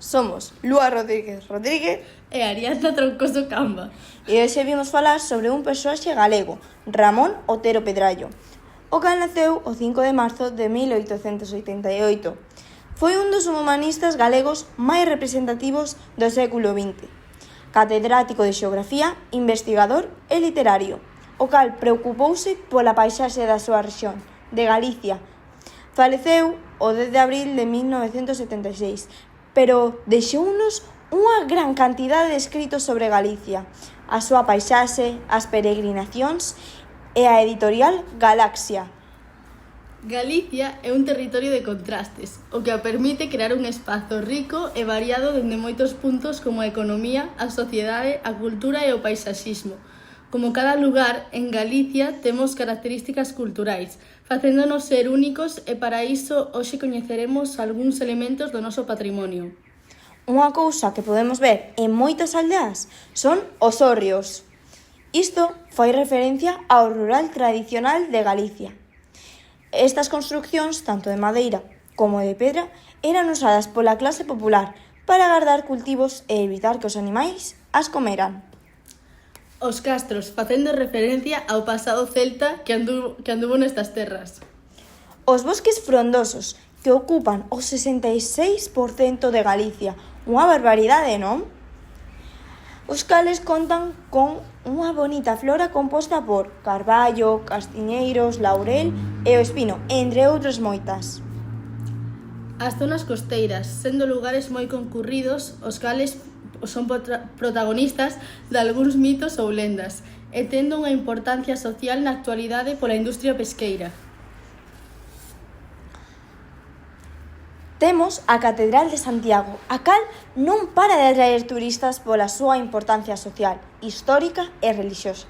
Somos Lua Rodríguez e Ariadna Troncoso Camba. e hoxe vimos falar sobre un persoaxe galego, Ramón Otero Pedrallo, o cal naceu o 5 de marzo de 1888. Foi un dos humanistas galegos máis representativos do século XX, catedrático de xeografía, investigador e literario, o cal preocupouse pola paisaxe da súa rexión, de Galicia. Faleceu o 10 de abril de 1976, pero deixounos unha gran cantidade de escritos sobre Galicia, a súa paisaxe, as peregrinacións e a editorial Galaxia. Galicia é un territorio de contrastes, o que a permite crear un espazo rico e variado dende moitos puntos como a economía, a sociedade, a cultura e o paisaxismo. Como cada lugar, en Galicia temos características culturais, facéndonos ser únicos e para iso hoxe coñeceremos algúns elementos do noso patrimonio. Unha cousa que podemos ver en moitas aldeas son os hórreos. Isto fai referencia ao rural tradicional de Galicia. Estas construccións, tanto de madeira como de pedra, eran usadas pola clase popular para gardar cultivos e evitar que os animais as comeran. Os castros, facendo referencia ao pasado celta que anduvo nestas terras. Os bosques frondosos, que ocupan o 66% de Galicia, unha barbaridade, non? Os cales contan con unha bonita flora composta por carballo, castiñeiros, laurel e o espino, entre outras moitas. As zonas costeiras, sendo lugares moi concurridos, os cales son protagonistas de algúns mitos ou lendas, e tendo unha importancia social na actualidade pola industria pesqueira. Temos a Catedral de Santiago, a cal non para de atraer turistas pola súa importancia social, histórica e relixiosa.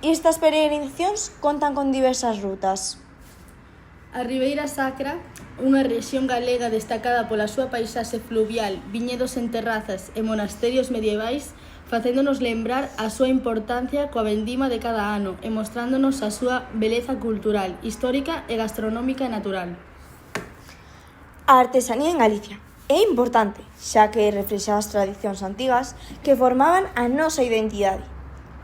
Estas peregrinacións contan con diversas rutas. A Ribeira Sacra, unha rexión galega destacada pola súa paisaxe fluvial, viñedos en terrazas e monasterios medievais, facéndonos lembrar a súa importancia coa vendima de cada ano e mostrándonos a súa beleza cultural, histórica e gastronómica e natural. A artesanía en Galicia é importante, xa que reflexa as tradicións antigas que formaban a nosa identidade.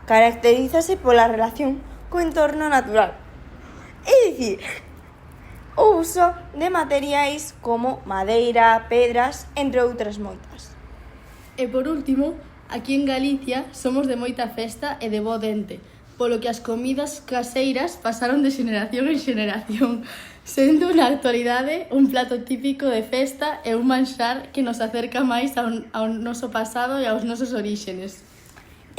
Caracterízase pola relación co entorno natural. É dicir, o uso de materiais como madeira, pedras, entre outras moitas. E por último, aquí en Galicia somos de moita festa e de bo dente, polo que as comidas caseiras pasaron de xeración en xeración, sendo na actualidade un plato típico de festa e un manxar que nos acerca máis ao noso pasado e aos nosos oríxenes.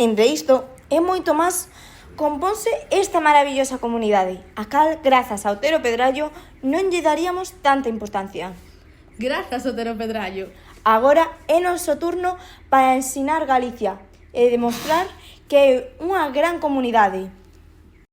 Entre isto e moito máis, componse esta maravillosa comunidade, a cal, grazas a Otero Pedrallo, non lle daríamos tanta importancia. Grazas, Otero Pedrallo. Agora é noso turno para ensinar Galicia e demostrar que é unha gran comunidade.